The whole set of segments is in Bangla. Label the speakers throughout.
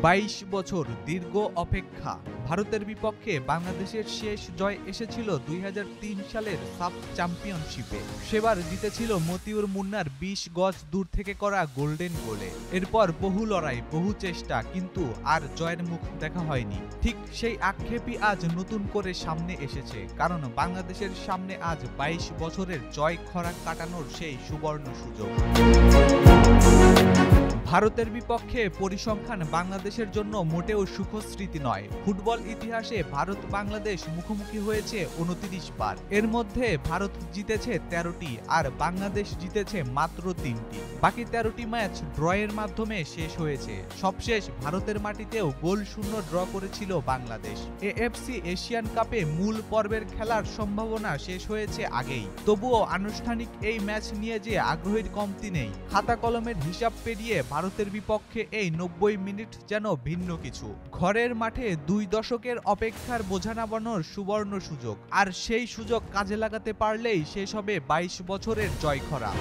Speaker 1: 22 বছর দীর্ঘ অপেক্ষা। ভারতের বিপক্ষে বাংলাদেশের শেষ জয় এসেছিল 2003 সালের সাফ চ্যাম্পিয়নশিপে। সেবার জিতেছিল মতিউর মুন্নার 20 গজ দূর থেকে করা গোল্ডেন গোলে। এরপর বহু লড়াই, বহু চেষ্টা, কিন্তু আর জয়ের মুখ দেখা হয়নি। ঠিক সেই আক্ষেপই আজ নতুন করে সামনে এসেছে, কারণ বাংলাদেশের সামনে আজ 22 বছরের জয় খরা কাটানোর সেই সুবর্ণ সুযোগ। ভারতের বিপক্ষে পরিসংখ্যান বাংলাদেশের জন্য মোটেও সুখস্মৃতি নয়। ফুটবল ইতিহাসে ভারত বাংলাদেশ মুখোমুখি হয়েছে 29 বার। এর মধ্যে ভারত জিতেছে 13টি আর বাংলাদেশ জিতেছে মাত্র 3টি। বাকি 13টি ম্যাচ ড্রয়ের মাধ্যমে শেষ হয়েছে। সবশেষ ভারতের মাটিতেও গোল শূন্য ড্র করেছিল বাংলাদেশ। এএফসি এশিয়ান কাপে মূল পর্বের খেলার সম্ভাবনা শেষ হয়েছে আগেই। তবুও আনুষ্ঠানিক এই ম্যাচ নিয়ে যে আগ্রহের কমতি নেই। খাতা কলমের হিসাব পেরিয়ে ভারতের বিপক্ষে এই 90 মিনিট যেন ভিন্ন কিছু। ঘরের মাঠে 2 দশকের অপেক্ষার বোঝা নামানোর সুবর্ণ সুযোগ, আর সেই সুযোগ কাজে লাগাতে পারলেই শেষ হবে 22 বছরের জয়খরা।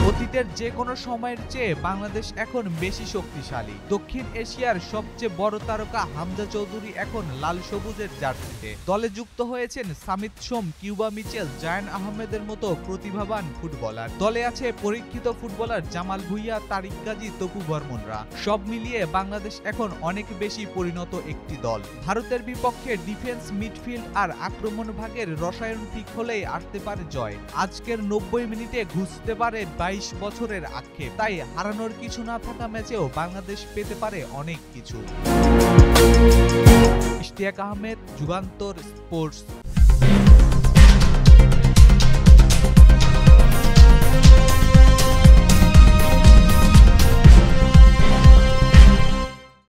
Speaker 1: অতীতের যে কোনো সময়ের চেয়ে বাংলাদেশ এখন বেশি শক্তিশালী। দক্ষিণ এশিয়ার সবচেয়ে বড় তারকা হামজা চৌধুরী এখন লাল সবুজের জার্সিতে। দলে যুক্ত হয়েছেন সামিত সোম, কিউবা মিচেল, জায়ান আহমেদের মতো প্রতিভাবান ফুটবলার। দলে আছে পরীক্ষিত ফুটবলার জামাল ভুঁইয়া, তারিক গাজী, তপু বর্মনরা। সব মিলিয়ে বাংলাদেশ এখন অনেক বেশি পরিণত একটি দল। ভারতের বিপক্ষে ডিফেন্স, মিডফিল্ড আর আক্রমণ ভাগের রসায়ন ঠিক হলেই আসতে পারে জয়। আজকের 90 মিনিটে ঘুষতে পারে 22 বছরের আক্ষেপ। তাই হারানোর কিছু না থাকা ম্যাচেও বাংলাদেশ পেতে পারে অনেক কিছু। ইশতিয়াক আহমেদ, যুগান্তর স্পোর্টস।